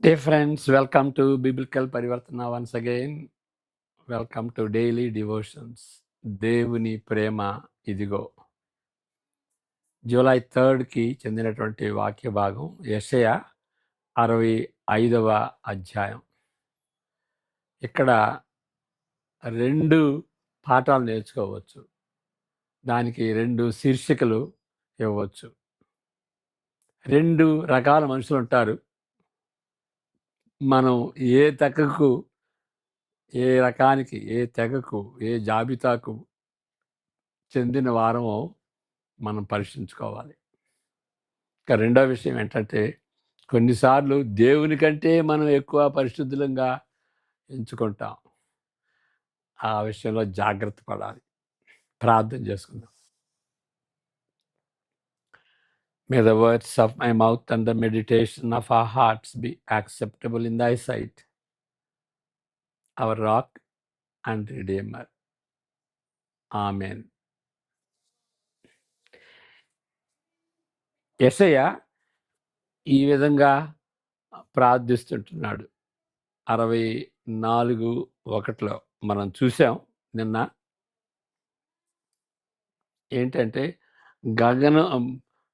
Hey friends, welcome to Biblical Parivartana once again. Welcome to Daily Devotions. దేవుని ప్రేమ ఇదిగో. July 3కి చెందినటువంటి వాక్య భాగం యెషయా 65వ అధ్యాయం. ఇక్కడ 2 పాఠాలు నేర్చుకోవచ్చు. దానికి 2 శీర్షికలు ఇవ్వచ్చు. 2 రకాల మనుషులు ఉంటారు. మనం ఏ తెగకు, ఏ రకానికి, ఏ తెగకు, ఏ జాబితాకు చెందిన వారమో మనం పరీక్షించుకోవాలి. ఇక రెండో విషయం ఏంటంటే, కొన్నిసార్లు దేవుని కంటే మనం ఎక్కువ పరిశుద్ధులంగా ఎంచుకుంటాం. ఆ విషయంలో జాగ్రత్త పడాలి. ప్రార్థన చేసుకుందాం. May the words of my mouth and the meditation of our hearts be acceptable in thy sight, our rock and redeemer. Amen. యెషయా ఈ విధంగా ప్రార్థిస్తుంటున్నాడు. 64:1 మనం చూసాం నిన్న. ఏంటంటే,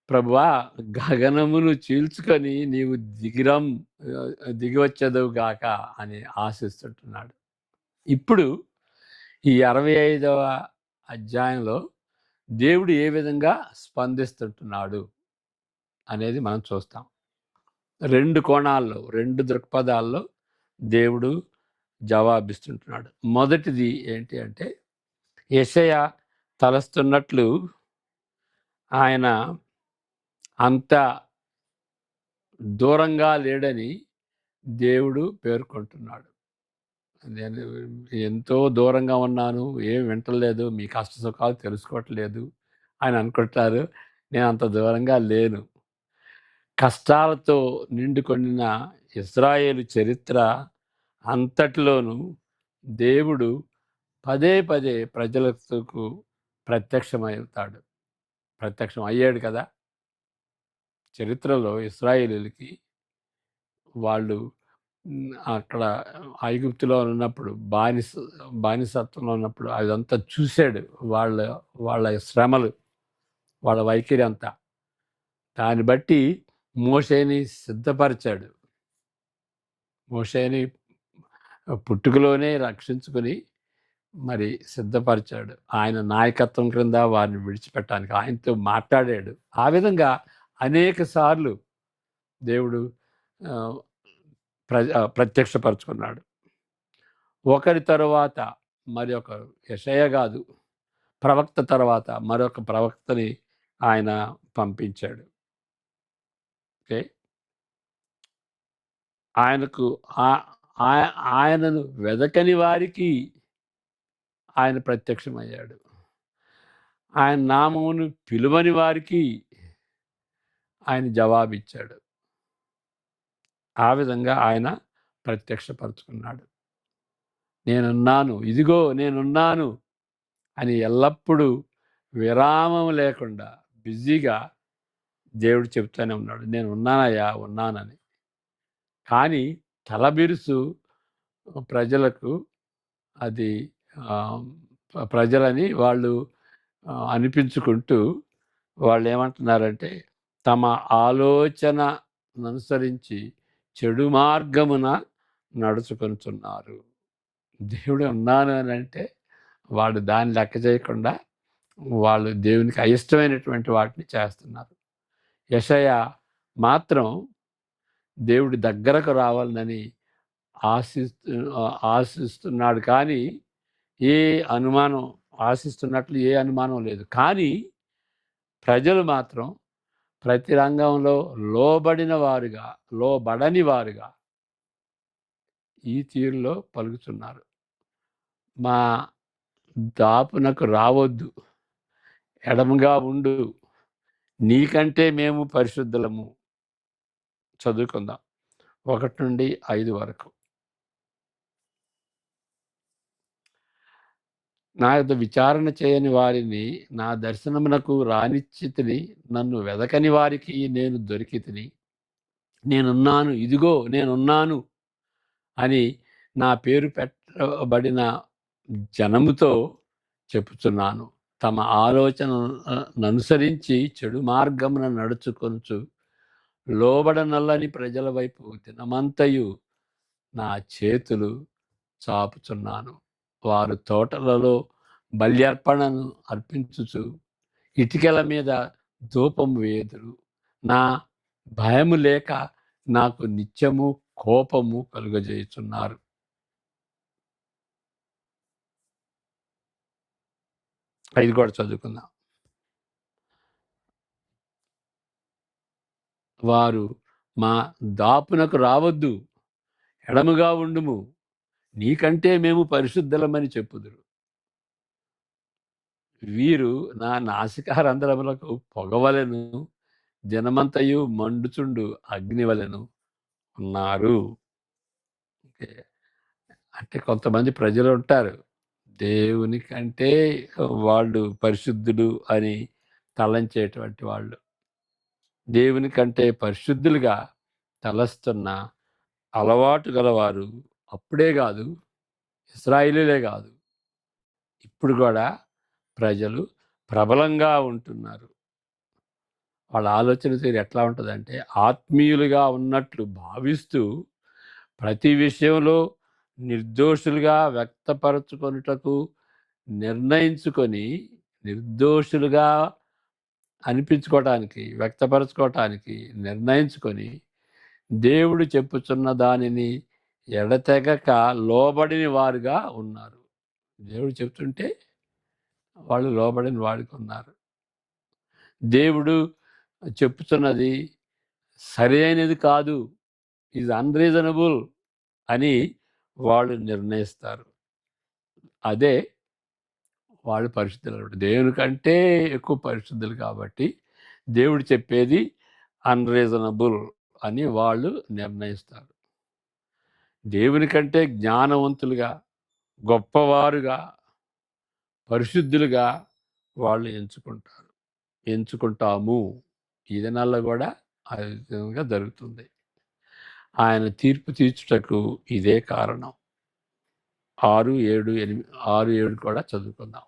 ప్రభువా, గగనమును చీల్చుకొని నీవు దిగివచ్చేదవు గాక అని ఆశిస్తుంటున్నాడు. ఇప్పుడు ఈ 65వ అధ్యాయంలో దేవుడు ఏ విధంగా స్పందిస్తుంటున్నాడు అనేది మనం చూస్తాం. 2 కోణాల్లో, 2 దృక్పథాల్లో దేవుడు జవాబిస్తుంటున్నాడు. మొదటిది ఏంటి అంటే, యెషయా తలస్తున్నట్లు ఆయన అంత దూరంగా లేడని దేవుడు పేర్కొంటున్నాడు. నేను ఎంతో దూరంగా ఉన్నాను, ఏం వింటలేదు, మీ కష్ట సుఖాలు తెలుసుకోవట్లేదు అని అనుకుంటారు. నేను అంత దూరంగా లేను. కష్టాలతో నిండుకొనిన ఇశ్రాయేలు చరిత్ర అంతటిలోనూ దేవుడు పదే పదే ప్రజలకు ప్రత్యక్షం అయ్యాడు కదా. చరిత్రలో ఇశ్రాయేలీయులకి వాళ్ళు అక్కడ ఐగుప్తులో ఉన్నప్పుడు బానిసత్వంలో ఉన్నప్పుడు అదంతా చూశాడు. వాళ్ళ శ్రమలు, వాళ్ళ వైఖరి అంతా. దాన్ని బట్టి మోషేని సిద్ధపరిచాడు. మోషేని పుట్టుకలోనే రక్షించుకుని మరి సిద్ధపరిచాడు. ఆయన నాయకత్వం క్రింద వారిని విడిచిపెట్టడానికి ఆయనతో మాట్లాడాడు. ఆ విధంగా అనేక సార్లు దేవుడు ప్రత్యక్షపరుచుకున్నాడు. ఒకరి తరువాత మరి ఒకరు, యెషయా కాదు, ప్రవక్త తర్వాత మరొక ప్రవక్తని ఆయన పంపించాడు. ఓకే, ఆయనను వెదకని వారికి ఆయన ప్రత్యక్షమయ్యాడు. ఆయన నామమును పిలువని వారికి ఆయన జవాబిచ్చాడు. ఆ విధంగా ఆయన ప్రత్యక్షపరుచుకున్నాడు. నేనున్నాను, ఇదిగో నేనున్నాను అని ఎల్లప్పుడూ విరామం లేకుండా బిజీగా దేవుడు చెప్తూనే ఉన్నాడు. నేను ఉన్నానయ్యా, ఉన్నానని. కానీ తలబిరుసు ప్రజలకు అది ప్రజలని వాళ్ళు అనిపించుకుంటూ వాళ్ళు ఏమంటున్నారంటే, తమ ఆలోచన అనుసరించి చెడు మార్గమున నడుచుకొనుచున్నారు. దేవుడు ఉన్నాను అని అంటే వాళ్ళు దాన్ని లెక్క చేయకుండా వాళ్ళు దేవునికి అయిష్టమైనటువంటి వాటిని చేస్తున్నారు. యెషయా మాత్రం దేవుడి దగ్గరకు రావాలని ఆశిస్తున్నాడు. కానీ ఏ అనుమానం ఆశిస్తున్నట్లు ఏ అనుమానం లేదు. కానీ ప్రజలు మాత్రం ప్రతి రంగంలో లోబడని వారుగా ఈ తీరులో పలుకుతున్నారు. మా దాపునకు రావద్దు, ఎడమగా ఉండు, నీకంటే మేము పరిశుద్ధులము. చదువుకుందాం 1 నుండి 5 వరకు. నా యొద్ద విచారణ చేయని వారిని నా దర్శనమునకు రానిచ్చితిని, నన్ను వెదకని వారికి నేను దొరికితిని. నేనున్నాను, ఇదిగో నేనున్నాను అని నా పేరు పెట్టబడిన జనముతో చెప్పుచున్నాను. తమ ఆలోచనలననుసరించి చెడు మార్గమున నడుచుకొనుచు లోబడనల్లని ప్రజల వైపు దినమంతయు నా చేతులు చాపుచున్నాను. వారు తోటలలో బల్యర్పణను అర్పించుచు ఇటికల మీద ధూపం వేయుదురు. నా భయము లేక నాకు నిత్యము కోపము కలుగజేయుచున్నారు. ఇది కూడా చదువుకుందాం. వారు మా దాపునకు రావద్దు, ఎడముగా ఉండుము, నీకంటే మేము పరిశుద్ధులమని చెప్పుదురు. వీరు నా నాసికారంధ్రములకు పొగవలెను, దినమంతయు మండుచుండు అగ్నివలెను ఉన్నారు. ఓకే. అంటే కొంతమంది ప్రజలు ఉంటారు, దేవుని కంటే వాళ్ళు పరిశుద్ధుడు అని తలంచేటువంటి వాళ్ళు. దేవుని కంటే పరిశుద్ధులుగా తలస్తున్న అలవాటు గలవారు అప్పుడే కాదు, ఇశ్రాయేలీలే కాదు, ఇప్పుడు కూడా ప్రజలు ప్రబలంగా ఉంటున్నారు. వాళ్ళ ఆలోచన తీరు ఎట్లా ఉంటుందంటే, ఆత్మీయులుగా ఉన్నట్లు భావిస్తూ ప్రతి విషయంలో నిర్దోషులుగా వ్యక్తపరచుకొనుటకు నిర్ణయించుకొని, నిర్దోషులుగా అనిపించుకోవటానికి, వ్యక్తపరచుకోవటానికి నిర్ణయించుకొని, దేవుడు చెప్పుచున్న దానిని ఎడతెగక లోబడిన వారుగా ఉన్నారు. దేవుడు చెప్తుంటే వాళ్ళు లోబడిన వాడికి ఉన్నారు. దేవుడు చెప్పుతున్నది సరైనది కాదు, ఈజ్ అన్రీజనబుల్ అని వాళ్ళు నిర్ణయిస్తారు. అదే వాళ్ళు పరిశుద్ధులు. దేవుని కంటే ఎక్కువ పరిశుద్ధులు కాబట్టి దేవుడు చెప్పేది అన్రీజనబుల్ అని వాళ్ళు నిర్ణయిస్తారు. దేవుని కంటే జ్ఞానవంతులుగా, గొప్పవారుగా, పరిశుద్ధులుగా వాళ్ళు ఎంచుకుంటాము. ఈ దినాల్లో కూడా ఆ విధంగా జరుగుతుంది. ఆయన తీర్పు తీర్చుటకు ఇదే కారణం. 6, 7, 8, 6, 7 కూడా చదువుకుందాం.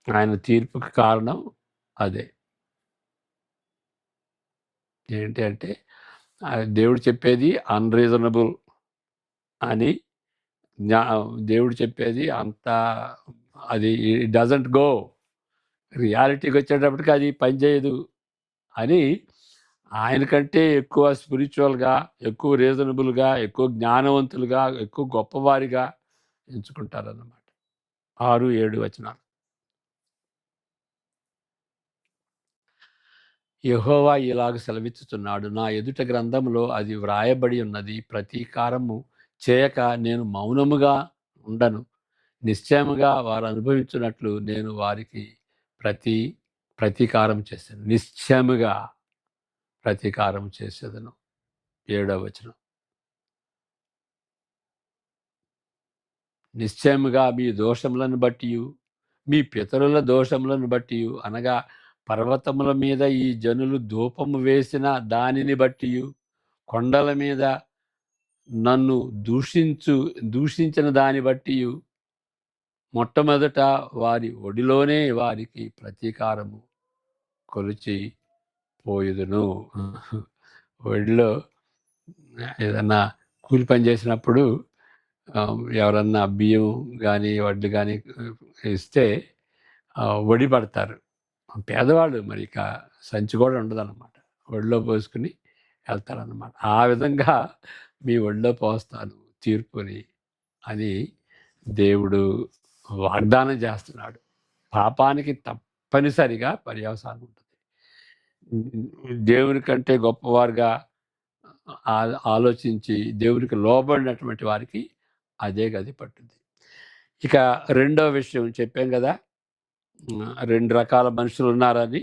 ఆయన తీర్పుకి కారణం అదే. ఏంటి అంటే, దేవుడు చెప్పేది అన్రీజనబుల్ అని, దేవుడు చెప్పేది అంత అది డజంట్ గో, రియాలిటీకి వచ్చేటప్పటికి అది పనిచేయదు అని ఆయన కంటే ఎక్కువ స్పిరిచువల్గా, ఎక్కువ రీజనబుల్గా, ఎక్కువ జ్ఞానవంతులుగా, ఎక్కువ గొప్పవారిగా ఎంచుకుంటారన్నమాట. 6, 7 వచనాలు. యెహోవా ఇలాగ సెలవిచ్చుచున్నాడు, నా ఎదుట గ్రంథములో అది వ్రాయబడి ఉన్నది, ప్రతీకారము చేయక నేను మౌనముగా ఉండను. నిశ్చయముగా వారు అనుభవించినట్లు నేను వారికి ప్రతీకారం చేశాను. నిశ్చయముగా ప్రతీకారం చేసేదను. 7వ వచనం. నిశ్చయముగా మీ దోషములను బట్టి, మీ పితరుల దోషములను బట్టి, అనగా పర్వతముల మీద ఈ జనులు ధూపము వేసిన దానిని బట్టి, కొండల మీద నన్ను దూషించిన దాన్ని బట్టి, మొట్టమొదట వారి ఒడిలోనే వారికి ప్రతీకారము కొలిచి పోయుదును. ఒడిలో ఏదన్నా కూలి పని చేసినప్పుడు ఎవరన్నా బియ్యం కానీ వడ్లు కానీ ఇస్తే వడి పడతారు. పేదవాళ్ళు మరి ఇక సంచి కూడా ఉండదన్నమాట. ఒడిలో పోసుకుని వెళ్తారన్నమాట. ఆ విధంగా మీ ఒడిలో పోస్తాను తీర్పుని అని దేవుడు వాగ్దానం చేస్తున్నాడు. పాపానికి తప్పనిసరిగా పర్యవసానం ఉంటుంది. దేవుని కంటే గొప్పవారుగా ఆలోచించి దేవునికి లోబడినటువంటి వారికి అదే గది పట్టుద్ది. ఇక రెండో విషయం చెప్పాం కదా, 2 రకాల మనుషులు ఉన్నారని,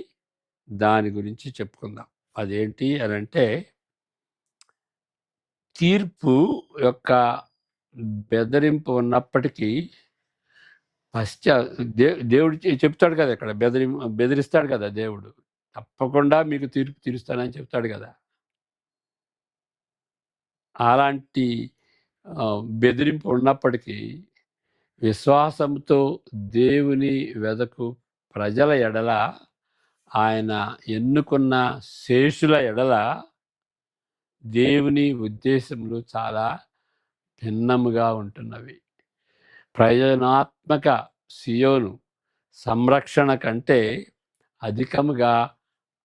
దాని గురించి చెప్పుకుందాం. అదేంటి అని అంటే, తీర్పు యొక్క బెదిరింపు ఉన్నప్పటికీ దేవుడు చెప్తాడు కదా, ఇక్కడ బెదిరిస్తాడు కదా దేవుడు. తప్పకుండా మీకు తీర్పు తీరుస్తానని చెప్తాడు కదా. అలాంటి బెదిరింపు ఉన్నప్పటికీ విశ్వాసంతో దేవుని వెదకు ప్రజల ఎడల, ఆయన ఎన్నుకున్న శేషుల ఎడల దేవుని ఉద్దేశములు చాలా భిన్నముగా ఉంటున్నవి. ప్రయోజనాత్మక సియోను సంరక్షణ కంటే అధికముగా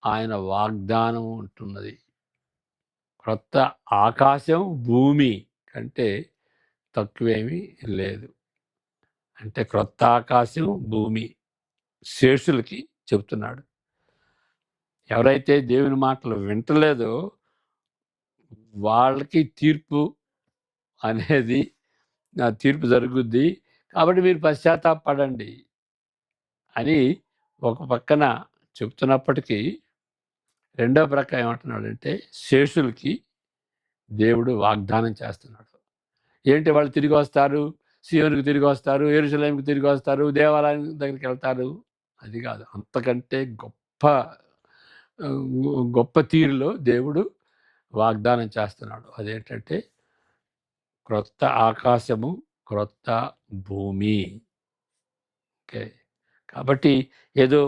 ఆయన వాగ్దానం ఉంటున్నది. క్రొత్త ఆకాశం భూమి కంటే తక్కువేమీ లేదు. అంటే క్రొత్త ఆకాశం భూమి శేషులకి చెబుతున్నాడు. ఎవరైతే దేవుని మాటలు వింటలేదో వాళ్ళకి తీర్పు అనేది తీర్పు జరుగుద్ది. కాబట్టి మీరు పశ్చాత్తాపపడండి అని ఒక పక్కన చెప్తున్నప్పటికీ, రెండో ప్రక్క ఏమంటున్నాడంటే శేషులకి దేవుడు వాగ్దానం చేస్తున్నాడు. ఏంటి వాళ్ళు తిరిగి వస్తారు, సియోనుకి తిరిగి వస్తారు, యెరూషలేముకి తిరిగి వస్తారు, దేవాలయం దగ్గరికి వెళ్తారు, అది కాదు. అంతకంటే గొప్ప తీరులో దేవుడు వాగ్దానం చేస్తున్నాడు. అదేంటంటే క్రొత్త ఆకాశము, క్రొత్త భూమి. ఓకే. కాబట్టి ఏదో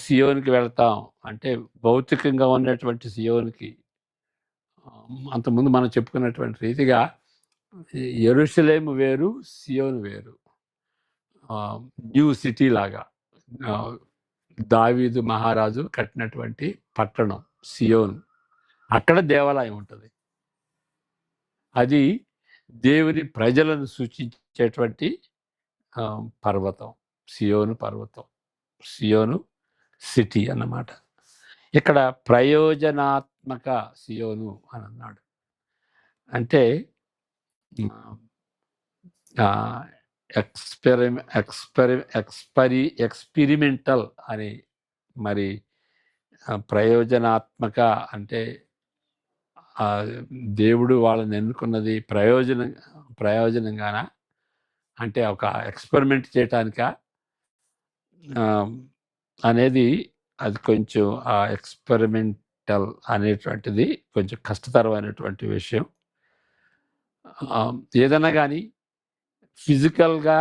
సియోనికి వెళ్తాం అంటే భౌతికంగా ఉన్నటువంటి సియోనికి, అంతకుముందు మనం చెప్పుకున్నటువంటి రీతిగా యెరూషలేము వేరు, సియోను వేరు. న్యూ సిటీ లాగా దావీదు మహారాజు కట్టినటువంటి పట్టణం సియోను. అక్కడ దేవాలయం ఉంటుంది. అది దేవుని ప్రజలను సూచించేటువంటి పర్వతం, సియోను పర్వతం, సియోను సిటీ అన్నమాట. ఇక్కడ ప్రయోజనాత్మక సియోను అని అన్నాడు. అంటే ఎక్స్పెరిమెంటల్ అని. మరి ప్రయోజనాత్మక అంటే దేవుడు వాళ్ళని ఎన్నుకున్నది ప్రయోజనంగానా, అంటే ఒక ఎక్స్పెరిమెంట్ చేయటానిక అనేది, అది కొంచెం ఆ ఎక్స్పెరిమెంటల్ అనేటువంటిది కొంచెం కష్టతరమైనటువంటి విషయం. ఏదన్నా కానీ ఫిజికల్గా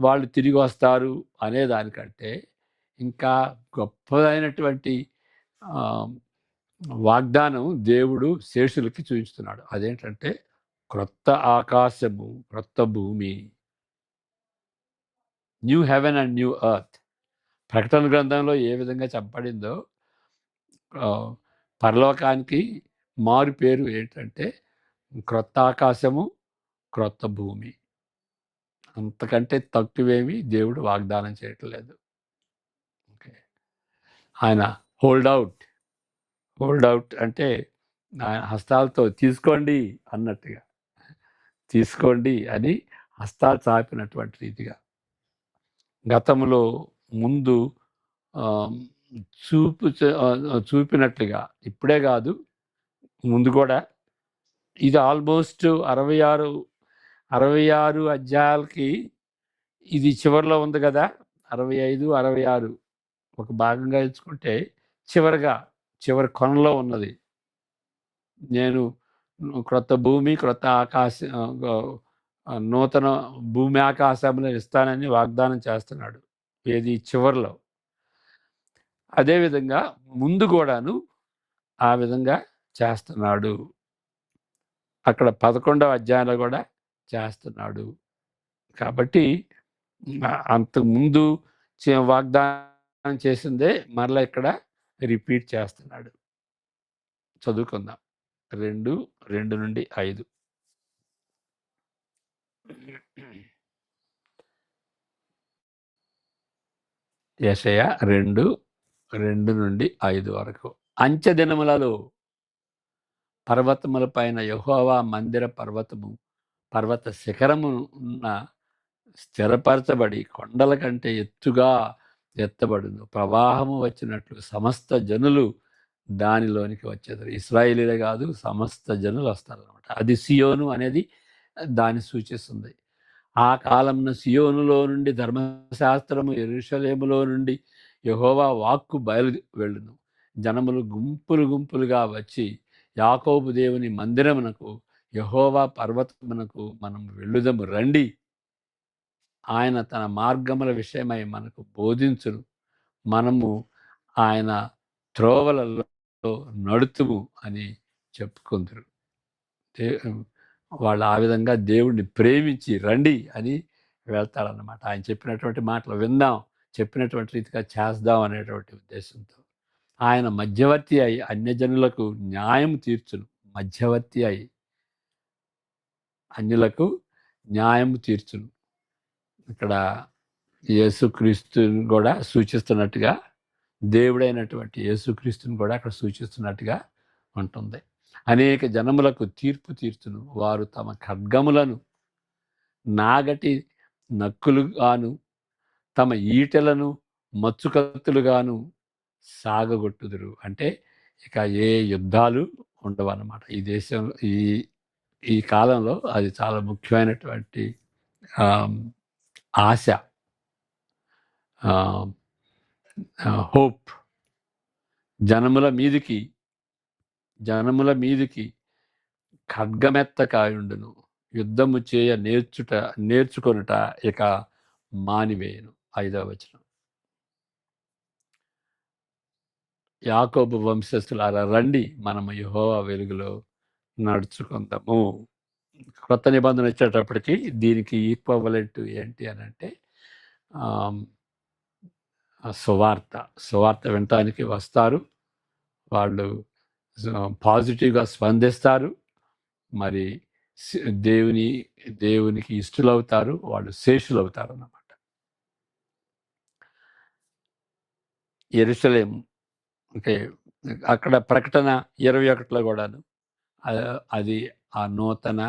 వాళ్ళు తిరిగి వస్తారు అనే దానికంటే ఇంకా గొప్పదైనటువంటి వాగ్దానం దేవుడు శేషులకి చూపిస్తున్నాడు. అదేంటంటే క్రొత్త ఆకాశము, క్రొత్త భూమి, new heaven and new earth. ప్రకటన గ్రంథంలో ఏ విధంగా చెప్పబడిందో పరలోకానికి మారు పేరు ఏంటంటే క్రొత్త ఆకాశము, క్రొత్త భూమి. అంతకంటే తక్కువేమి దేవుడు వాగ్దానం చేయట్లేదు. ఓకే. ఆయన హోల్డ్ అవుట్ అంటే ఆయన హస్తాలతో తీసుకోండి అన్నట్టుగా, తీసుకోండి అని హస్తాలు చాపినటువంటి రీతిగా. గతంలో ముందు చూపినట్లుగా ఇప్పుడే కాదు, ముందు కూడా ఇది ఆల్మోస్ట్ 66 అధ్యాయాలకి ఇది చివరిలో ఉంది కదా. 65, 66 ఒక భాగంగా ఎంచుకుంటే చివరి కొనలో ఉన్నది. నేను క్రొత్త భూమి, క్రొత్త ఆకాశం, నూతన భూమి ఆకాశంలో ఇస్తానని వాగ్దానం చేస్తున్నాడు. ఏది చివరిలో. అదేవిధంగా ముందు కూడాను ఆ విధంగా చేస్తున్నాడు. అక్కడ 11వ అధ్యాయంలో కూడా చేస్తున్నాడు. కాబట్టి అంతకుముందు వాగ్దానం చేసిందే మరలా ఇక్కడ రిపీట్ చేస్తున్నాడు. చదువుకుందాం. 2:2-5. యెషయా 2:2-5 వరకు. అంచె దినములలో పర్వతముల పైన యెహోవా మందిర పర్వత శిఖరమున స్థిరపరచబడి కొండల కంటే ఎత్తుగా ఎత్తబడును. ప్రవాహము వచ్చినట్లు సమస్త జనులు దానిలోనికి వచ్చేదారు. ఇశ్రాయేలీలే కాదు, సమస్త జనులు వస్తారనమాట. అది సియోను అనేది దాన్ని సూచిస్తుంది. ఆ కాలంలో సియోనులో నుండి ధర్మశాస్త్రము, యెరూషలేములో నుండి యెహోవా వాక్కు బయలు వెళ్ళును. జనములు గుంపులు గుంపులుగా వచ్చి యాకోబు దేవుని మందిరమునకు యెహోవా పర్వతమునకు మనం వెళ్ళుదము రండి. ఆయన తన మార్గముల విషయమై మనకు బోధించును. మనము ఆయన త్రోవలలో నడుతుము అని చెప్పుకుందరు. దే వాళ్ళు ఆ విధంగా దేవుడిని ప్రేమించి రండి అని వెళ్తారన్నమాట. ఆయన చెప్పినటువంటి మాటలు విందాం, చెప్పినటువంటి రీతిగా చేద్దాం అనేటువంటి ఉద్దేశంతో. ఆయన మధ్యవర్తి అయి అన్యజనులకు న్యాయం తీర్చును. మధ్యవర్తి అయి అన్యులకు న్యాయం తీర్చును. ఇక్కడ యేసుక్రీస్తుని కూడా సూచిస్తున్నట్టుగా, దేవుడైనటువంటి యేసుక్రీస్తుని కూడా అక్కడ సూచిస్తున్నట్టుగా ఉంటుంది. అనేక జనములకు తీర్పు తీర్చును. వారు తమ ఖడ్గములను నాగటి నక్కులుగాను తమ ఈటెలను మచ్చుకత్తులుగాను సాగగొట్టుదురు. అంటే ఇక ఏ యుద్ధాలు ఉండవన్నమాట. ఈ దేశంలో ఈ ఈ కాలంలో అది చాలా ముఖ్యమైనటువంటి ఆశ, హోప్. జనముల మీదికి ఖడ్గమెత్తకాయుండును. యుద్ధము చేయ నేర్చుకొనుట ఇక మానివేయును. 5వ వచనం. యాకోబు వంశస్థులారా రండి, మనము యెహోవా వెలుగులో నడుచుకుందాము. క్రొత్త నిబంధన వచ్చేటప్పటికి దీనికి ఈక్వలెంట్ ఏంటి అని అంటే సువార్త వినటానికి వస్తారు. వాళ్ళు పాజిటివ్గా స్పందిస్తారు. మరి దేవునికి ఇష్టలవుతారు. వాళ్ళు శేషులవుతారు అన్నమాట. యెరూషలేము అంటే అక్కడ ప్రకటన 21లో కూడాను అది ఆ నూతన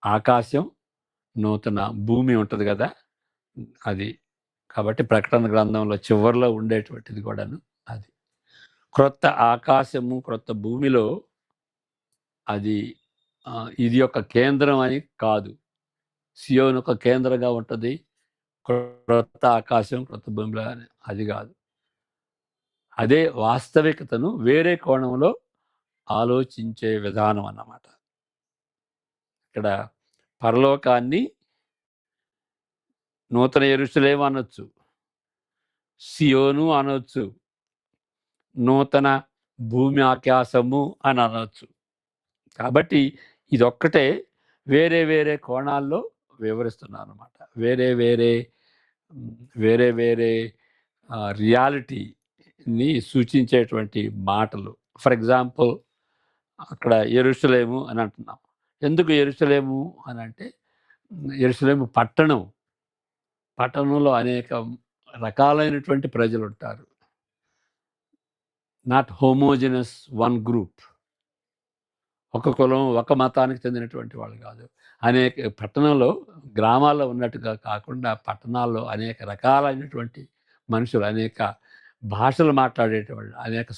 ఆకాశం, నూతన భూమి ఉంటుంది కదా, అది. కాబట్టి ప్రకటన గ్రంథంలో చివరిలో ఉండేటువంటిది కూడాను అది. క్రొత్త ఆకాశము, క్రొత్త భూమిలో అది ఇది ఒక కేంద్రం అని కాదు. సియోను ఒక కేంద్రంగా ఉంటుంది. క్రొత్త ఆకాశం, క్రొత్త భూమిలో అది కాదు. అదే వాస్తవికతను వేరే కోణంలో ఆలోచించే విధానం అన్నమాట. ఇక్కడ పరలోకాన్ని నూతన యెరూషలేము అనొచ్చు, సియోను అనొచ్చు, నూతన భూమి ఆకాశము అని అనొచ్చు. కాబట్టి ఇదొక్కటే వేరే వేరే కోణాల్లో వివరిస్తున్నాను అన్నమాట. వేరే వేరే రియాలిటీని సూచించేటువంటి మాటలు. ఫర్ ఎగ్జాంపుల్ అక్కడ యెరూషలేము అని అంటున్నాం. ఎందుకు యెరూషలేము అని అంటే, యెరూషలేము పట్టణంలో అనేక రకాలైనటువంటి ప్రజలు ఉంటారు. Not homogeneous one group. ఒక కులం, ఒక మతానికి చెందినటువంటి వాళ్ళు కాదు. అనేక పట్టణంలో, గ్రామాల్లో ఉన్నట్టుగా కాకుండా పట్టణాల్లో అనేక రకాలైనటువంటి మనుషులు, అనేక భాషలు మాట్లాడేటవాళ్ళు, అనేక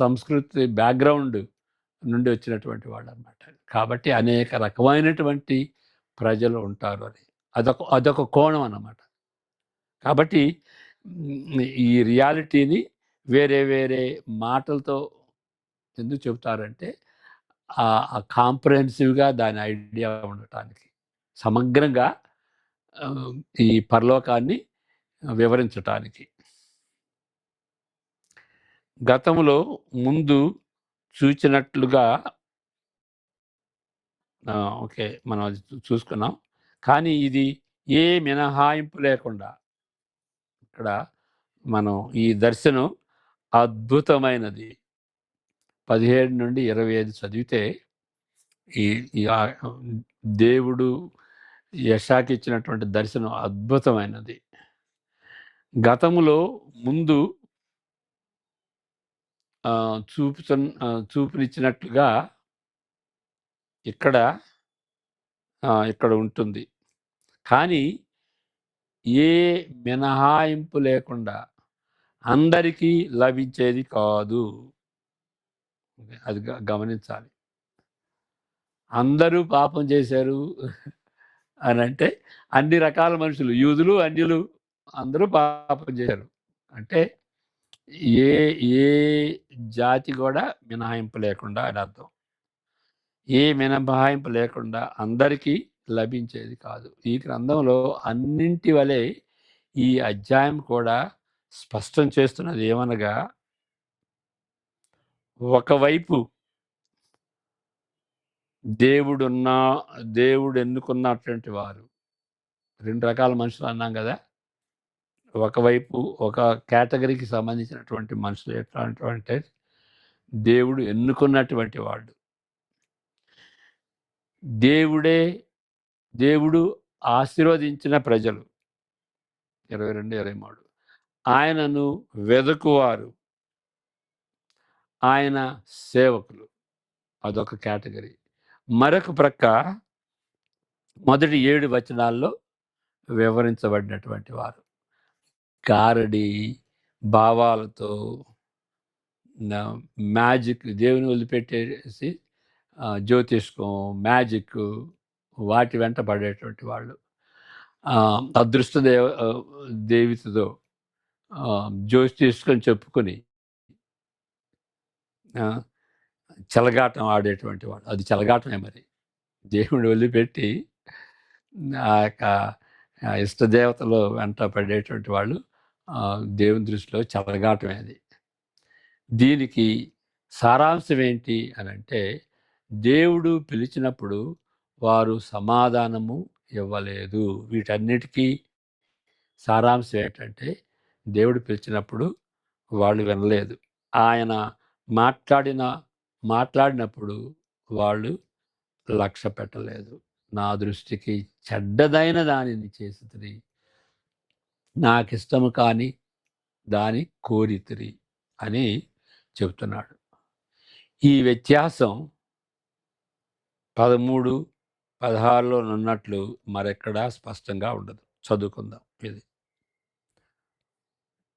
సంస్కృతి బ్యాక్గ్రౌండ్ నుండి వచ్చినటువంటి వాళ్ళు అన్నమాట. కాబట్టి అనేక రకమైనటువంటి ప్రజలు ఉంటారు అని. అదొక కోణం అన్నమాట. కాబట్టి ఈ రియాలిటీని వేరే వేరే మాటలతో ఎందుకు చెబుతారంటే కాంప్రహెన్సివ్గా దాని ఐడియా ఉండటానికి, సమగ్రంగా ఈ పరలోకాన్ని వివరించటానికి. గతంలో ముందు చూచినట్లుగా ఓకే, మనం అది చూసుకున్నాం. కానీ ఇది ఏ మినహాయింపు లేకుండా ఇక్కడ మనం ఈ దర్శనం అద్భుతమైనది. 17 నుండి 25 చదివితే ఈ దేవుడు యెషయాకి ఇచ్చినటువంటి దర్శనం అద్భుతమైనది. గతములో ముందు చూపునిచ్చినట్లుగా ఇక్కడ ఉంటుంది. కానీ ఏ మినహాయింపు లేకుండా అందరికీ లభించేది కాదు. అది గమనించాలి. అందరూ పాపం చేశారు అని అంటే అన్ని రకాల మనుషులు, యూదులు, అన్యులు అందరూ పాపం చేశారు. అంటే ఏ ఏ జాతి కూడా మినహాయింపు లేకుండా అని అర్థం. ఏ మినహాయింపు లేకుండా అందరికీ లభించేది కాదు. ఈ గ్రంథంలో అన్నింటి వలె ఈ అధ్యాయం కూడా స్పష్టం చేస్తున్నది ఏమనగా, ఒకవైపు దేవుడున్నా దేవుడు ఎన్నుకున్నటువంటి వారు 2 రకాల మనుషులు అన్నాం కదా! ఒకవైపు ఒక కేటగరీకి సంబంధించినటువంటి మనుషులు ఎట్లాంటి అంటే దేవుడు ఎన్నుకున్నటువంటి వాళ్ళు. దేవుడు ఆశీర్వదించిన ప్రజలు 22, 23 ఆయనను వెదకువారు, ఆయన సేవకులు అదొక కేటగరీ. మరొక ప్రక్క మొదటి 7 వచనాల్లో వివరించబడినటువంటి వారు గారడి భావాలతో మ్యాజిక్ దేవుని వదిలిపెట్టేసి జ్యోతిష్కం, మ్యాజిక్ వాటి వెంట పడేటువంటి వాళ్ళు, అదృష్ట దేవితతో జ్యోతిష్కం చెప్పుకొని చెలగాటం ఆడేటువంటి వాడు. అది చెలగాటమే మరి. దేవుడిని వదిలిపెట్టి ఆ యొక్క ఇష్టదేవతలు వెంట పడేటువంటి వాళ్ళు దేవుని దృష్టిలో చెలగాటమే అది. దీనికి సారాంశం ఏంటి అని అంటే, దేవుడు పిలిచినప్పుడు వారు సమాధానము ఇవ్వలేదు. వీటన్నిటికీ సారాంశం ఏంటంటే, దేవుడు పిలిచినప్పుడు వాళ్ళు వినలేదు. ఆయన మాట్లాడినప్పుడు వాళ్ళు లక్ష్య పెట్టలేదు. నా దృష్టికి చెడ్డదైన దానిని చేసితిరి, నాకిష్టము కాని దాని కోరితిరి అని చెబుతున్నాడు. ఈ వ్యత్యాసం 13, 16లో ఉన్నట్లు మరెక్కడా స్పష్టంగా ఉండదు. చదువుకుందాం. ఇది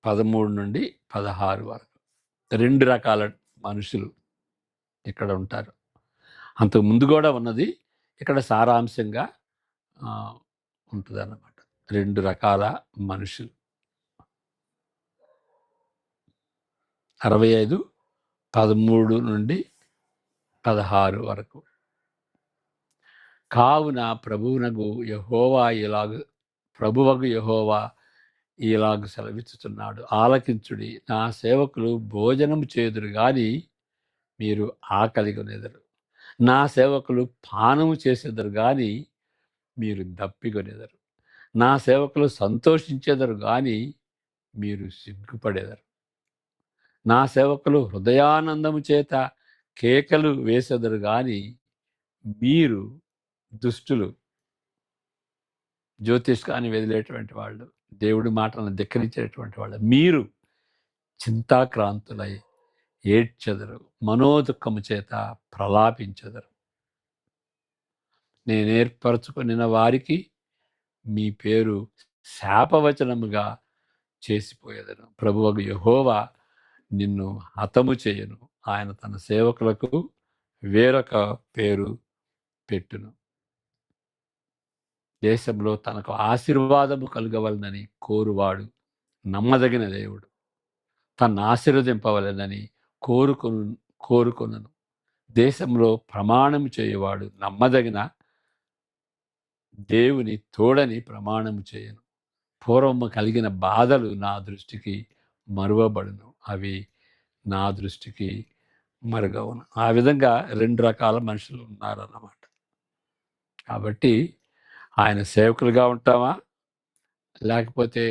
13 నుండి 16 వరకు 2 రకాల మనుషులు ఇక్కడ ఉంటారు. అంతకు ముందు కూడా ఉన్నది, ఇక్కడ సారాంశంగా ఉంటుందన్నమాట. 2 రకాల మనుషులు. 65, 13 నుండి 16 వరకు. కావున ప్రభువగు యెహోవా ఇలాగు సెలవిచ్చుచున్నాడు, ఆలకించుడి. నా సేవకులు భోజనము చేదురు గాని మీరు ఆకలిగొనెదరు. నా సేవకులు పానము చేసేదరు గాని మీరు దప్పిగొనెదరు. నా సేవకులు సంతోషించేదరు గాని మీరు సిగ్గుపడేదరు. నా సేవకులు హృదయానందము చేత కేకలు వేసెదరు గాని మీరు దుష్టులు. జ్యోతిష్కాన్ని వదిలేటువంటి వాళ్ళు, దేవుడి మాటలను ధిక్కరించేటువంటి వాళ్ళు, మీరు చింతాక్రాంతులై ఏడ్చెదరు, మనోదుఃఖము చేత ప్రలాపించెదరు. నేను ఏర్పరచుకొనిన వారికి మీ పేరు శాపవచనముగా చేసిపోయేదను. ప్రభువగు యెహోవా నిన్ను హతము చేయను. ఆయన తన సేవకులకు వేరొక పేరు పెట్టును. దేశంలో తనకు ఆశీర్వాదము కలుగవలనని కోరువాడు నమ్మదగిన దేవుడు. తన్ను ఆశీర్వదింపవలనని కోరుకొనును. దేశంలో ప్రమాణము చేయువాడు నమ్మదగిన దేవుని తోడని ప్రమాణము చేయను. పూర్వము కలిగిన బాధలు నా దృష్టికి మరువబడును, అవి నా దృష్టికి మరుగవును. ఆ విధంగా 2 రకాల మనుషులు ఉన్నారన్నమాట. కాబట్టి ఆయన సేవకులుగా ఉంటామా, లేకపోతే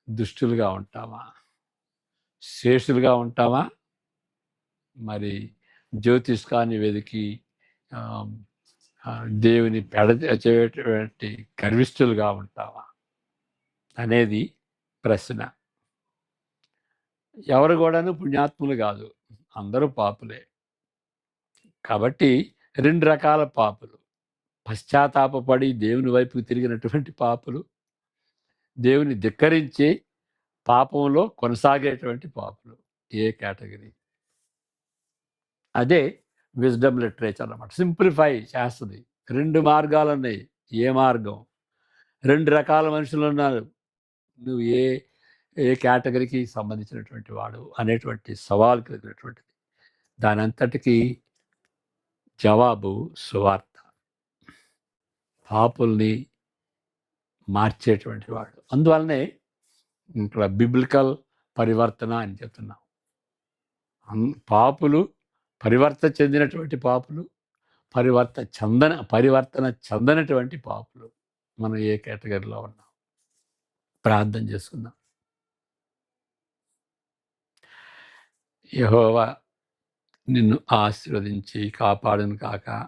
దుష్టులుగా ఉంటామా, శేషులుగా ఉంటామా, మరి జ్యోతిష్కాన్ని వెతికి దేవుని పెడచేటువంటి గర్విష్ఠులుగా ఉంటామా అనేది ప్రశ్న. ఎవరు కూడాను పుణ్యాత్ములు కాదు, అందరూ పాపులే. కాబట్టి 2 రకాల పాపులు: పశ్చాత్తాపపడి దేవుని వైపుకు తిరిగినటువంటి పాపులు, దేవుని ధిక్కరించి పాపంలో కొనసాగేటువంటి పాపులు. ఏ కేటగిరీ? అదే విజ్డమ్ లిటరేచర్ అన్నమాట. సింప్లిఫై చేస్తుంది. 2 మార్గాలు ఉన్నాయి. ఏ మార్గం? 2 రకాల మనుషులు ఉన్నారు. నువ్వు ఏ ఏ కేటగిరీకి సంబంధించినటువంటి వాడు అనేటువంటి సవాలు కలిగినటువంటిది. దానంతటికీ జవాబు సువార్త. పాపుల్ని మార్చేటువంటి వాడు. అందువల్లనే ఇక్కడ బిబ్లికల్ పరివర్తన అని చెప్తున్నాం. పాపులు పరివర్తన చెందినటువంటి పాపులు, పరివర్తన చెందనటువంటి పాపులు. మనం ఏ కేటగిరీలో ఉన్నాం? ప్రార్థన చేసుకుందాం. యెహోవా నిన్ను ఆశీర్వదించి కాపాడును కాక,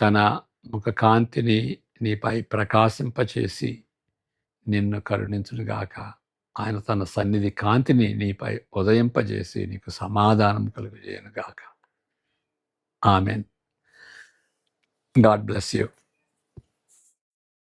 తన ముఖ కాంతిని నీపై ప్రకాశింపచేసి నిన్ను కరుణించును గాక. ఆయన తన సన్నిధి కాంతిని నీపై ఉదయింపజేసి నీకు సమాధానం కలుగజేయును గాక. ఆమెన్. God bless you.